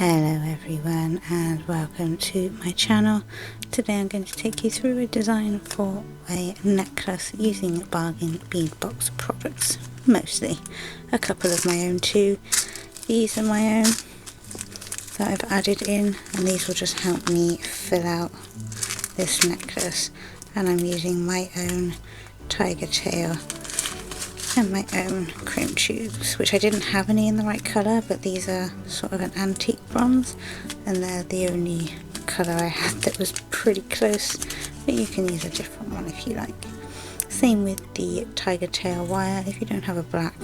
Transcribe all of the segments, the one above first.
Hello everyone and welcome to my channel. Today I'm going to take you through a design for a necklace using Bargain Bead Box products. Mostly. A couple of my own too. These are my own that I've added in, and these will just help me fill out this necklace. And I'm using my own tiger tail and my own crimp tubes, which I didn't have any in the right colour, but these are sort of an antique bronze and they're the only colour I had that was pretty close, but you can use a different one if you like. Same with the tiger tail wire. If you don't have a black,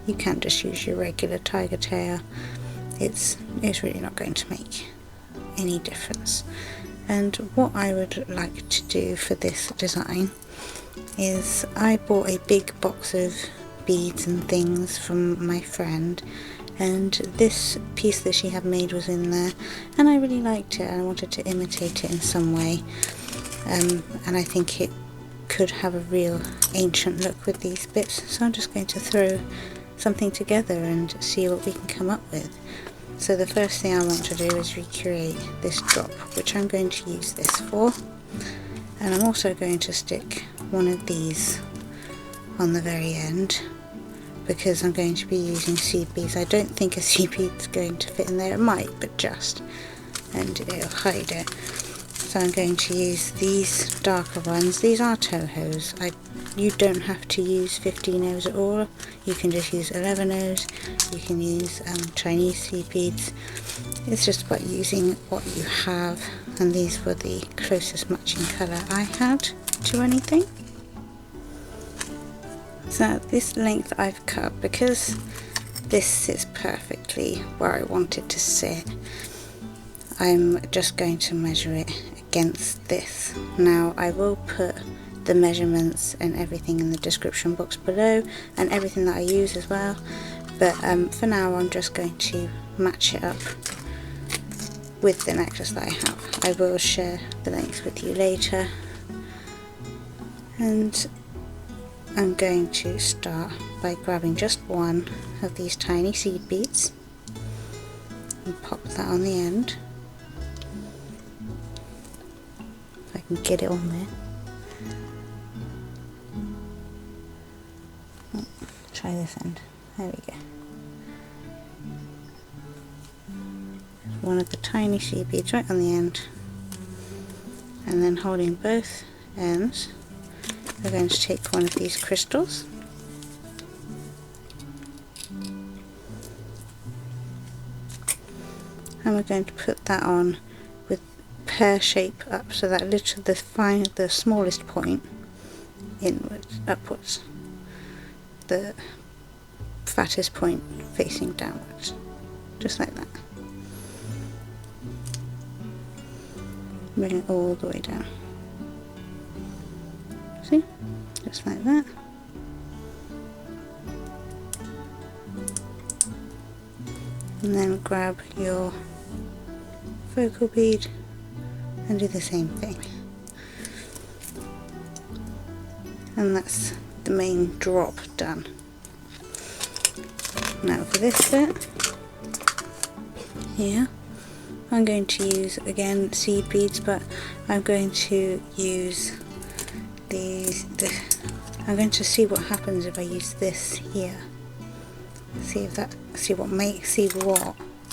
you can just use your regular tiger tail. It's really not going to make any difference. And what I would like to do for this design is I bought a big box of beads and things from my friend, and this piece that she had made was in there and I really liked it and I wanted to imitate it in some way, and I think it could have a real ancient look with these bits, so I'm just going to throw something together and see what we can come up with. So the first thing I want to do is recreate this drop, which I'm going to use this for, and I'm also going to stick one of these on the very end because I'm going to be using seed beads. I don't think a seed bead is going to fit in there. It might, but just, and it'll hide it. So I'm going to use these darker ones. These are Tohos. You don't have to use 15-0s at all. You can just use 11-0s. You can use Chinese seed beads. It's just about using what you have, and these were the closest matching colour I had to anything. So this length I've cut because this sits perfectly where I want it to sit. I'm just going to measure it against this. Now I will put the measurements and everything in the description box below, and everything that I use as well, but for now I'm just going to match it up with the necklace that I have. I will share the length with you later, and I'm going to start by grabbing just one of these tiny seed beads and pop that on the end. If I can get it on there. Try this end. There we go. One of the tiny seed beads right on the end, and then holding both ends, we're going to take one of these crystals and we're going to put that on with pear shape up, so that the smallest point inwards, upwards, the fattest point facing downwards, just like that. Bring it all the way down. See? Just like that. And then grab your focal bead and do the same thing. And that's the main drop done. Now for this bit here, I'm going to use again seed beads, but I'm going to use these. I'm going to see what happens if I use this here. See what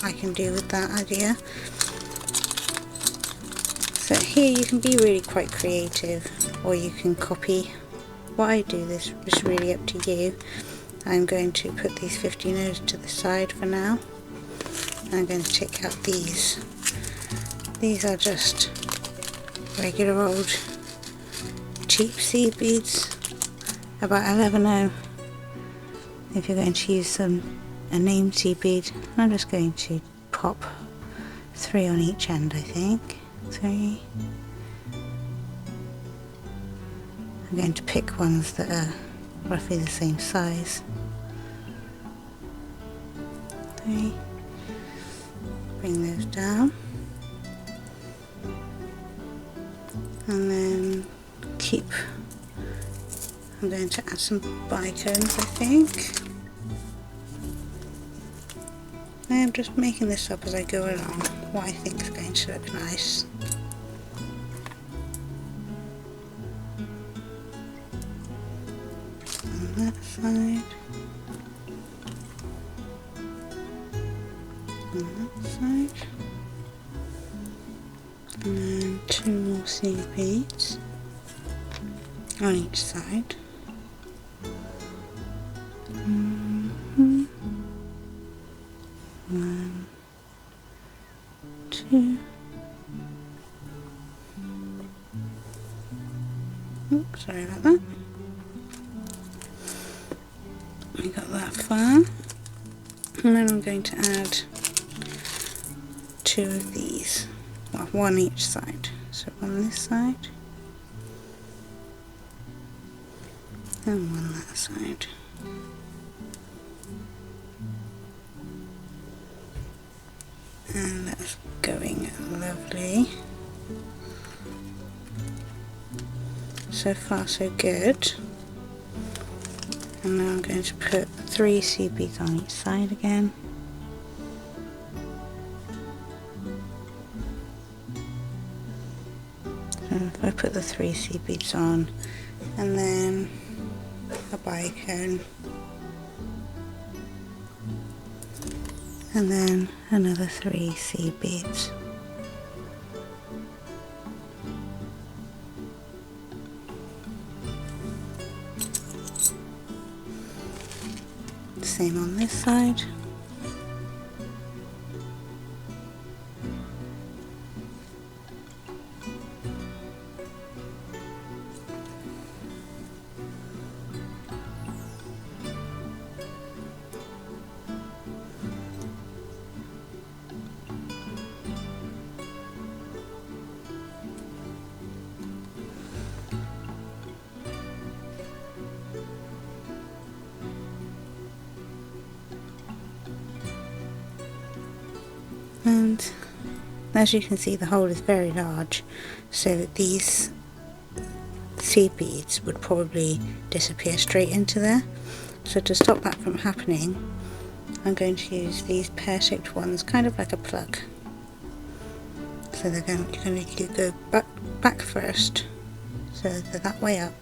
I can do with that idea. So here you can be really quite creative, or you can copy what I do. This is really up to you. I'm going to put these 15-0s to the side for now. And I'm going to take out these. These are just regular old cheap seed beads, about 11-0 if you're going to use a named seed bead. I'm just going to pop 3 on each end, I think. 3. I'm going to pick ones that are roughly the same size. 3. Bring those down, and then I'm going to add some bicones, I think. I am just making this up as I go along, what I think is going to look nice. On that side, on that side, and then 2 more seed beads on each side. One, 2. Oops, sorry about that. We got that far, and then I'm going to add 2 of these, well, 1 each side. So on this side and 1 that side. And that's going lovely. So far so good. And now I'm going to put 3 seed beads on each side again. So if I put the 3 seed beads on, and then a bicone, and then another 3 seed beads. Same on this side. And as you can see, the hole is very large, so these seed beads would probably disappear straight into there. So to stop that from happening, I'm going to use these pear-shaped ones, kind of like a plug. So you're going to go back first, so they're that way up.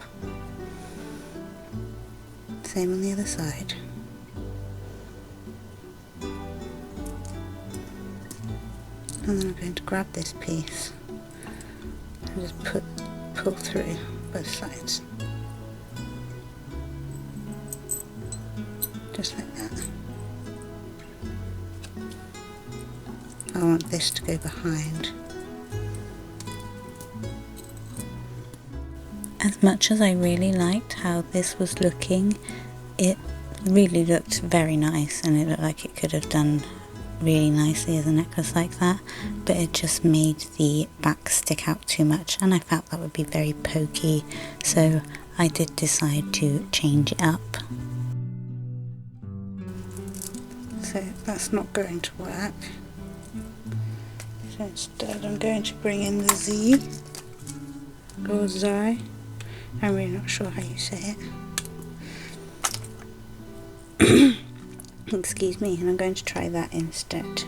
Same on the other side. And then I'm going to grab this piece and just pull through both sides. Just like that. I want this to go behind. As much as I really liked how this was looking, it really looked very nice, and it looked like it could have done really nicely as a necklace like that, but it just made the back stick out too much, and I felt that would be very pokey, so I did decide to change it up. So that's not going to work. So instead I'm going to bring in the Z or Zi. I'm really not sure how you say it. Excuse me, and I'm going to try that instead.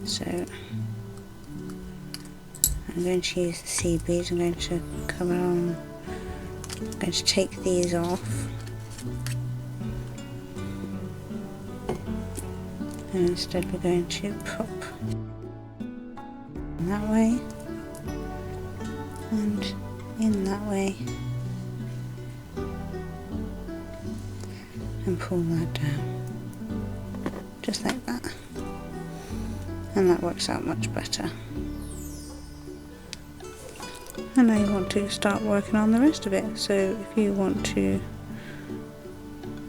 So I'm going to use the seed beads. I'm going to come along, I'm going to take these off, and instead we're going to pop in that way and in that way and pull that down. Just like that, and that works out much better. And now you want to start working on the rest of it. So if you want to,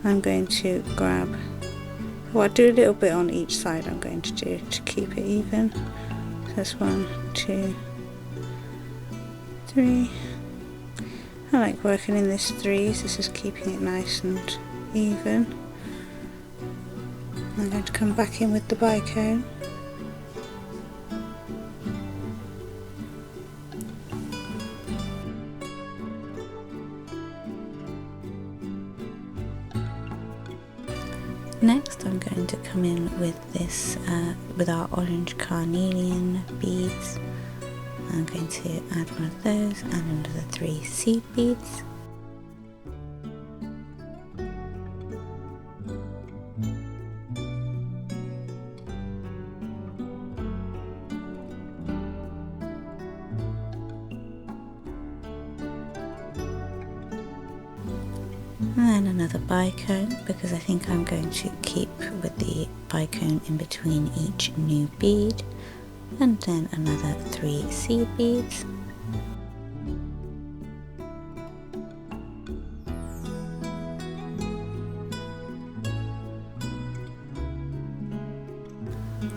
I'm going to grab, well, I'll do a little bit on each side. I'm going to do to keep it even. So that's 1, 2, 3. I like working in this 3s. This is keeping it nice and even. I'm going to come back in with the bicone. Next I'm going to come in with this, with our orange Carnelian beads. I'm going to add one of those and another 3 seed beads. And then another bicone, because I think I'm going to keep with the bicone in between each new bead, and then another 3 seed beads.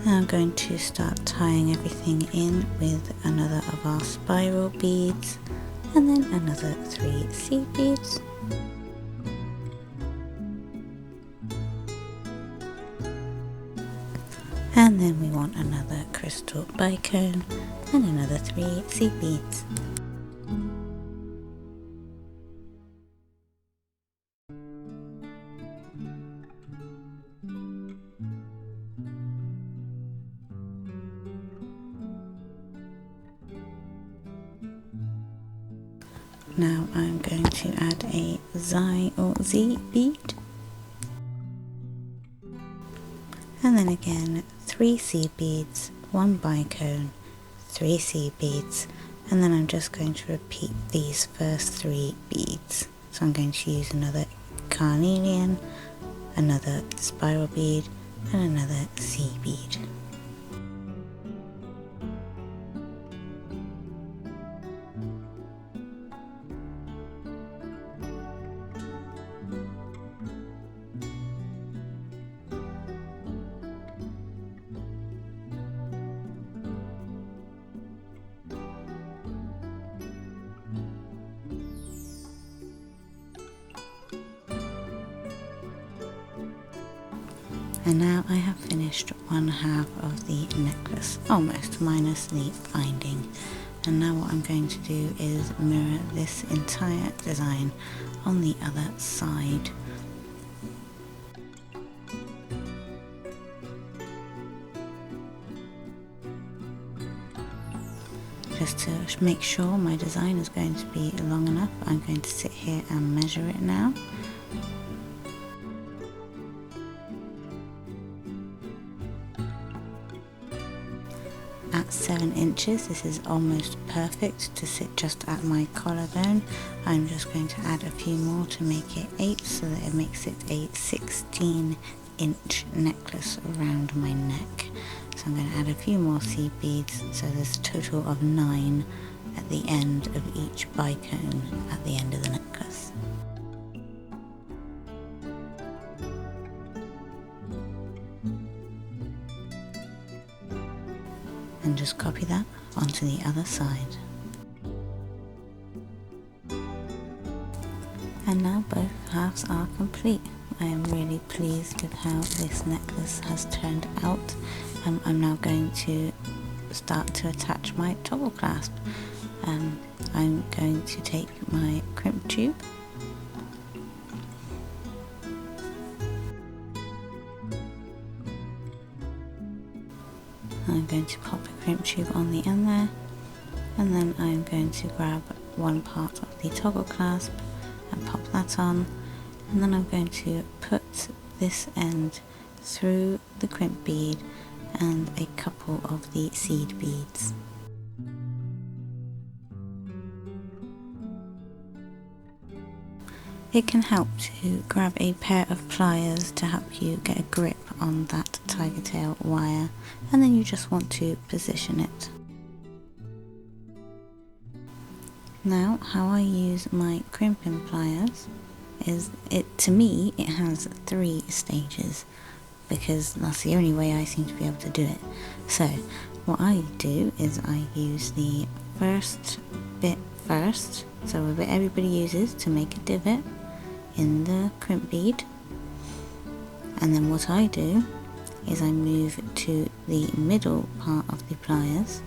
Now I'm going to start tying everything in with another of our spiral beads, and then another 3 seed beads. And then we want another crystal bicone and another 3 seed beads. Now I'm going to add a Dzi or Z bead. And then again 3 seed beads, 1 bicone, 3 seed beads, and then I'm just going to repeat these first 3 beads. So I'm going to use another Carnelian, another spiral bead, and another seed bead. And now I have finished 1/2 of the necklace, almost, minus the binding. And now what I'm going to do is mirror this entire design on the other side. Just to make sure my design is going to be long enough, I'm going to sit here and measure it now. At 7 inches, this is almost perfect to sit just at my collarbone. I'm just going to add a few more to make it 8, so that it makes it a 16-inch necklace around my neck. So I'm going to add a few more seed beads, so there's a total of 9 at the end of each bicone at the end of the necklace. And just copy that onto the other side. And now both halves are complete. I am really pleased with how this necklace has turned out. I'm now going to start to attach my toggle clasp. I'm going to take my crimp tube . I'm going to pop a crimp tube on the end there, and then I'm going to grab one part of the toggle clasp and pop that on, and then I'm going to put this end through the crimp bead and a couple of the seed beads. It can help to grab a pair of pliers to help you get a grip on that tiger tail wire, and then you just want to position it. Now, how I use my crimping pliers is, to me it has 3 stages, because that's the only way I seem to be able to do it. So what I do is I use the first bit first, so a bit everybody uses to make a divot in the crimp bead, and then what I do is I move to the middle part of the pliers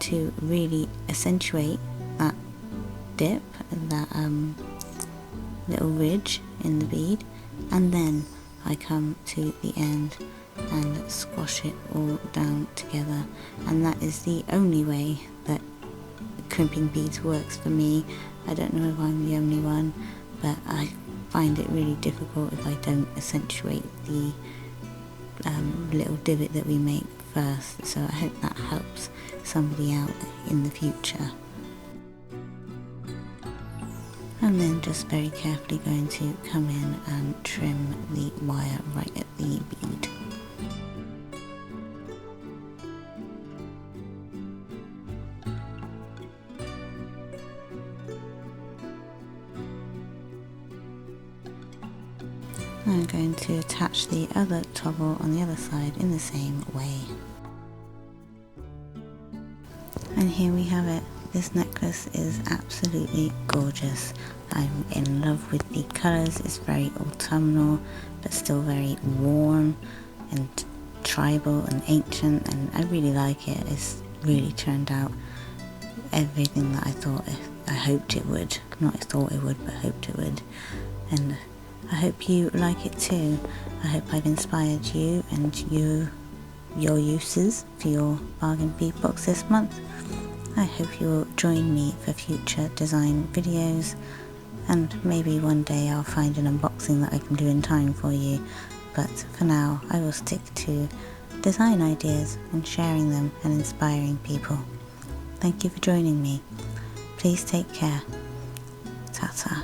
to really accentuate that dip, that little ridge in the bead, and then I come to the end and squash it all down together, and that is the only way that crimping beads works for me. I don't know if I'm the only one, but I find it really difficult if I don't accentuate the little divot that we make first, so I hope that helps somebody out in the future. And then just very carefully going to come in and trim the wire right at the bead. I'm going to attach the other toggle on the other side in the same way. And here we have it. This necklace is absolutely gorgeous. I'm in love with the colours. It's very autumnal but still very warm and tribal and ancient, and I really like it. It's really turned out everything that I hoped it would. Not I thought it would, but hoped it would. And I hope you like it too. I hope I've inspired you and your uses for your Bargain Bead Box this month. I hope you'll join me for future design videos, and maybe one day I'll find an unboxing that I can do in time for you, but for now I will stick to design ideas and sharing them and inspiring people. Thank you for joining me. Please take care. Ta-ta.